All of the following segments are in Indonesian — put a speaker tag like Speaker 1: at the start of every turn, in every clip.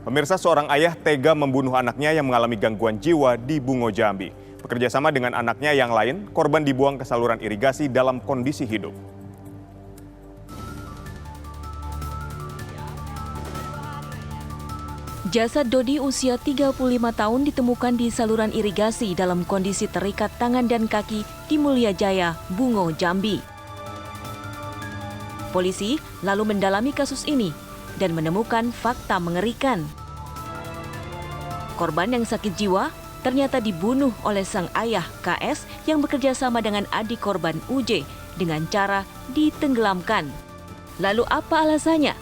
Speaker 1: Pemirsa, seorang ayah tega membunuh anaknya yang mengalami gangguan jiwa di Bungo, Jambi. Bekerja sama dengan anaknya yang lain, korban dibuang ke saluran irigasi dalam kondisi hidup.
Speaker 2: Jasad Dodi usia 35 tahun ditemukan di saluran irigasi dalam kondisi terikat tangan dan kaki di Mulia Jaya, Bungo, Jambi. Polisi lalu mendalami kasus ini dan menemukan fakta mengerikan. Korban yang sakit jiwa ternyata dibunuh oleh sang ayah KS yang bekerja sama dengan adik korban UJ dengan cara ditenggelamkan. Lalu apa alasannya?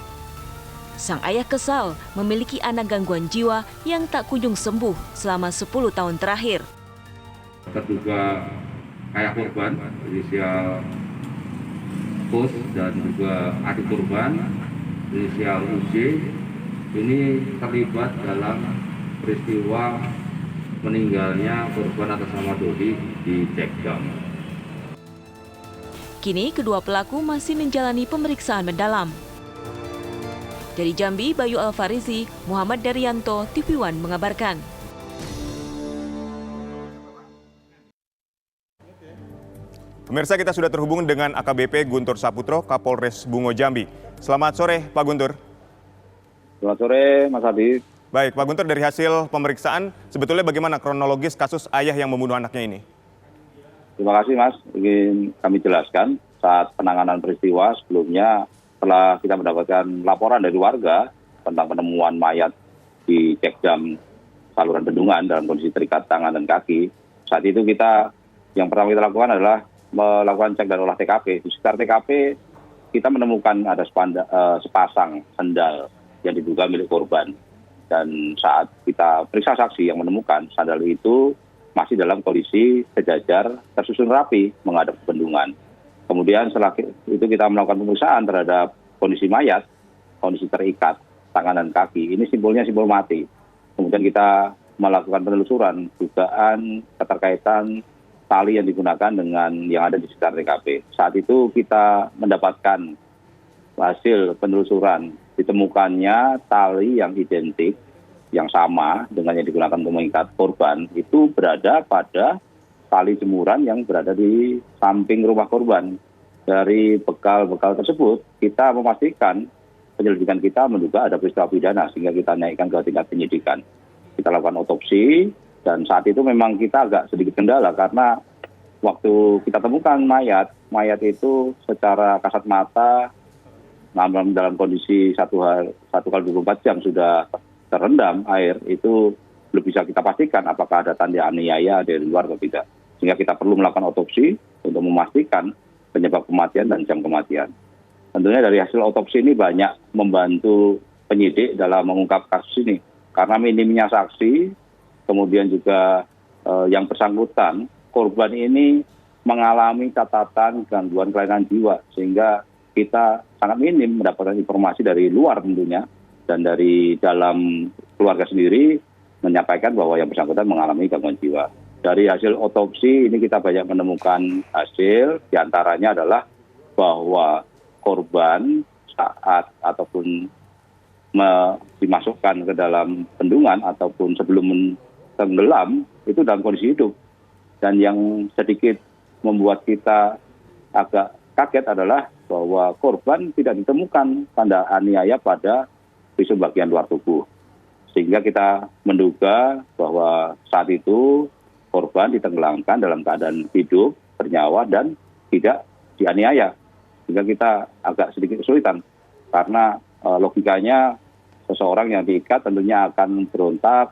Speaker 2: Sang ayah kesal memiliki anak gangguan jiwa yang tak kunjung sembuh selama 10 tahun terakhir.
Speaker 3: Terduga ayah korban, inisial Pus, dan juga adik korban, inisial UJ, ini terlibat dalam peristiwa meninggalnya korban atas nama Dodi di Cekjam.
Speaker 2: Kini kedua pelaku masih menjalani pemeriksaan mendalam. Dari Jambi, Bayu Alfarizi, Muhammad Daryanto, TV One mengabarkan.
Speaker 1: Pemirsa, kita sudah terhubung dengan AKBP Guntur Saputro, Kapolres Bungo, Jambi. Selamat sore, Pak Guntur.
Speaker 4: Selamat sore, Mas Habib.
Speaker 1: Baik, Pak Guntur, dari hasil pemeriksaan, sebetulnya bagaimana kronologis kasus ayah yang membunuh anaknya ini?
Speaker 4: Terima kasih, Mas. Ingin kami jelaskan, saat penanganan peristiwa sebelumnya, setelah kita mendapatkan laporan dari warga tentang penemuan mayat di Cekjam saluran bendungan dalam kondisi terikat tangan dan kaki, saat itu yang pertama kita lakukan adalah melakukan cek dan olah TKP. Di sekitar TKP, kita menemukan ada sepasang sandal yang diduga milik korban. Dan saat kita periksa saksi yang menemukan, sandal itu masih dalam kondisi sejajar tersusun rapi menghadap ke bendungan. Kemudian setelah itu kita melakukan pemeriksaan terhadap kondisi mayat, kondisi terikat tangan dan kaki. Ini simpulnya simpul mati. Kemudian kita melakukan penelusuran dugaan keterkaitan tali yang digunakan dengan yang ada di sekitar TKP. Saat itu kita mendapatkan hasil penelusuran, ditemukannya tali yang identik, yang sama dengan yang digunakan untuk mengikat korban, itu berada pada tali jemuran yang berada di samping rumah korban. Dari bekal-bekal tersebut, kita memastikan penyelidikan kita menduga ada peristiwa pidana, sehingga kita naikkan ke tingkat penyidikan. Kita lakukan otopsi, dan saat itu memang kita agak sedikit kendala, karena waktu kita temukan mayat itu secara kasat mata, dalam kondisi 1 kali 24 jam sudah terendam air, itu belum bisa kita pastikan apakah ada tanda aniaya dari luar atau tidak. Sehingga kita perlu melakukan otopsi untuk memastikan penyebab kematian dan jam kematian. Tentunya dari hasil otopsi ini banyak membantu penyidik dalam mengungkap kasus ini. Karena minimnya saksi, kemudian juga yang bersangkutan, korban ini mengalami catatan gangguan kelainan jiwa. Sehingga kita sangat minim mendapatkan informasi dari luar tentunya. Dan dari dalam keluarga sendiri menyampaikan bahwa yang bersangkutan mengalami gangguan jiwa. Dari hasil otopsi ini kita banyak menemukan hasil, diantaranya adalah bahwa korban saat ataupun dimasukkan ke dalam bendungan ataupun sebelum tenggelam itu dalam kondisi hidup. Dan yang sedikit membuat kita agak kaget adalah bahwa korban tidak ditemukan tanda aniaya pada visum bagian luar tubuh. Sehingga kita menduga bahwa saat itu korban ditenggelamkan dalam keadaan hidup, bernyawa, dan tidak dianiaya. Sehingga kita agak sedikit kesulitan. Karena logikanya seseorang yang diikat tentunya akan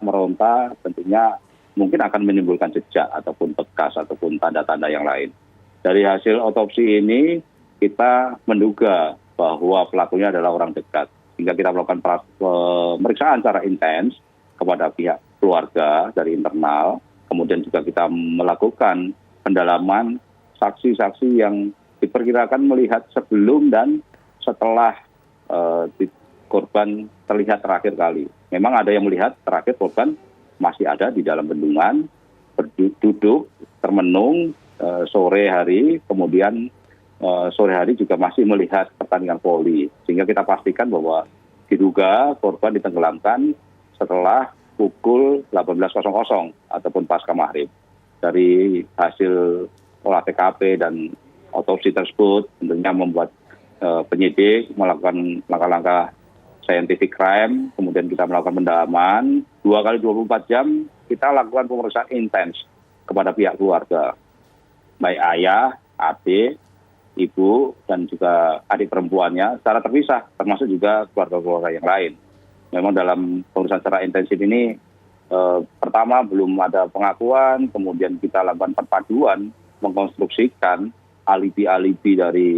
Speaker 4: meronta, tentunya mungkin akan menimbulkan jejak ataupun bekas ataupun tanda-tanda yang lain. Dari hasil otopsi ini kita menduga bahwa pelakunya adalah orang dekat. Sehingga kita melakukan pemeriksaan secara intens kepada pihak keluarga dari internal. Kemudian juga kita melakukan pendalaman saksi-saksi yang diperkirakan melihat sebelum dan setelah korban terlihat terakhir kali. Memang ada yang melihat terakhir korban masih ada di dalam bendungan, duduk, termenung sore hari, kemudian sore hari juga masih melihat pertandingan voli. Sehingga kita pastikan bahwa diduga korban ditenggelamkan setelah pukul 18.00 ataupun pasca maghrib. Dari hasil olah TKP dan otopsi tersebut tentunya membuat penyidik melakukan langkah-langkah scientific crime, kemudian kita melakukan pendalaman 2 kali 24 jam, kita lakukan pemeriksaan intens kepada pihak keluarga, baik ayah, adik, ibu, dan juga adik perempuannya secara terpisah, termasuk juga keluarga-keluarga yang lain. Memang dalam pemeriksaan secara intensif ini pertama belum ada pengakuan, kemudian kita lakukan perpaduan, mengkonstruksikan alibi-alibi dari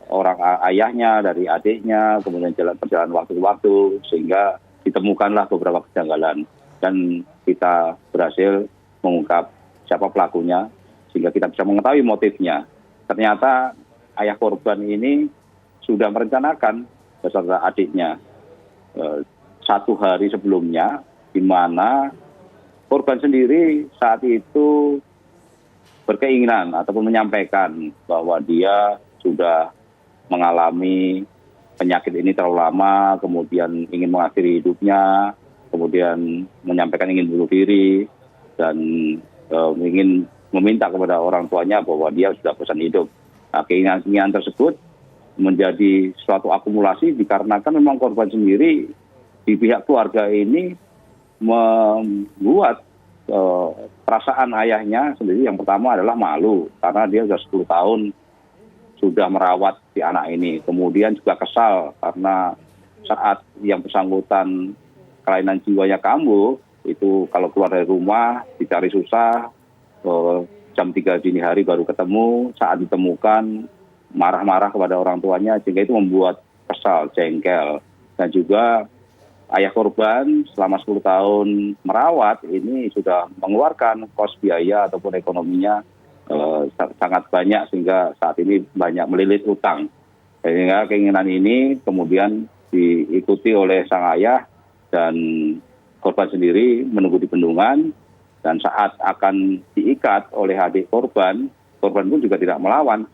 Speaker 4: orang ayahnya, dari adiknya, kemudian perjalanan waktu ke waktu, sehingga ditemukanlah beberapa kejanggalan. Dan kita berhasil mengungkap siapa pelakunya, sehingga kita bisa mengetahui motifnya. Ternyata ayah korban ini sudah merencanakan beserta adiknya 1 hari sebelumnya, di mana korban sendiri saat itu berkeinginan ataupun menyampaikan bahwa dia sudah mengalami penyakit ini terlalu lama, kemudian ingin mengakhiri hidupnya, kemudian menyampaikan ingin bunuh diri, dan ingin meminta kepada orang tuanya bahwa dia sudah bosan hidup. Nah, keinginan tersebut menjadi suatu akumulasi dikarenakan memang korban sendiri di pihak keluarga ini membuat perasaan ayahnya sendiri yang pertama adalah malu karena dia sudah 10 tahun sudah merawat si anak ini. Kemudian juga kesal karena saat yang bersangkutan kelainan jiwanya kambuh, itu kalau keluar dari rumah dicari susah, jam 3 dini hari baru ketemu, saat ditemukan marah-marah kepada orang tuanya, sehingga itu membuat kesal, jengkel. Dan juga ayah korban selama 10 tahun merawat ini sudah mengeluarkan kos biaya ataupun ekonominya sangat banyak, sehingga saat ini banyak melilit utang. Sehingga keinginan ini kemudian diikuti oleh sang ayah dan korban sendiri menunggu di bendungan, dan saat akan diikat oleh adik korban, korban pun juga tidak melawan,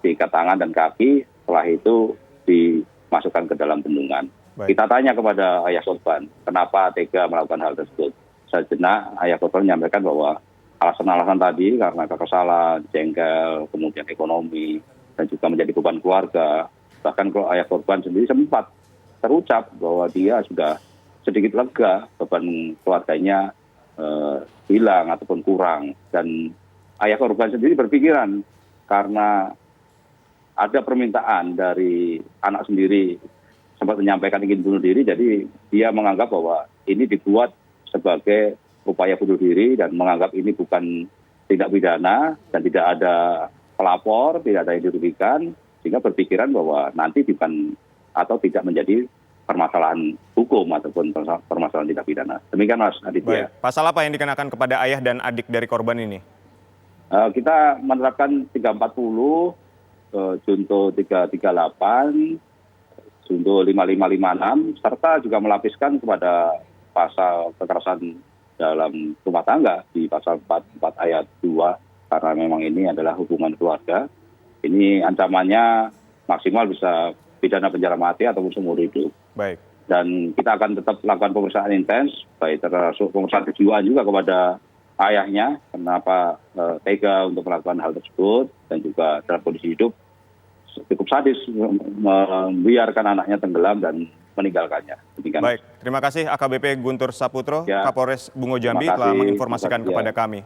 Speaker 4: diikat tangan dan kaki, setelah itu dimasukkan ke dalam bendungan. Baik. Kita tanya kepada ayah korban, kenapa tega melakukan hal tersebut. Sejenak ayah korban menyampaikan bahwa alasan-alasan tadi karena kekesalan, jengkel, kemudian ekonomi, dan juga menjadi beban keluarga. Bahkan kalau ayah korban sendiri sempat terucap bahwa dia sudah sedikit lega, beban keluarganya hilang ataupun kurang. Dan ayah korban sendiri berpikiran karena ada permintaan dari anak sendiri sempat menyampaikan ingin bunuh diri, jadi dia menganggap bahwa ini dibuat sebagai upaya bunuh diri dan menganggap ini bukan tindak pidana dan tidak ada pelapor, tidak ada yang dirugikan, sehingga berpikiran bahwa nanti bukan atau tidak menjadi permasalahan hukum ataupun permasalahan tindak pidana. Demikian Mas Aditya.
Speaker 1: Baik. Pasal apa yang dikenakan kepada ayah dan adik dari korban ini?
Speaker 4: Kita menerapkan 340, Junto 338, Junto 5556, serta juga melapiskan kepada pasal kekerasan dalam rumah tangga di pasal 44 ayat 2, karena memang ini adalah hubungan keluarga. Ini ancamannya maksimal bisa pidana penjara mati ataupun seumur hidup.
Speaker 1: Baik.
Speaker 4: Dan kita akan tetap lakukan pemeriksaan intens, baik termasuk pemeriksaan kejiwaan juga kepada ayahnya, kenapa tega untuk melakukan hal tersebut, dan juga dalam kondisi hidup cukup sadis membiarkan anaknya tenggelam dan meninggalkannya. Demikian.
Speaker 1: Baik, terima kasih AKBP Guntur Saputro,
Speaker 4: Ya.
Speaker 1: Kapolres Bungo Jambi telah menginformasikan kepada kami.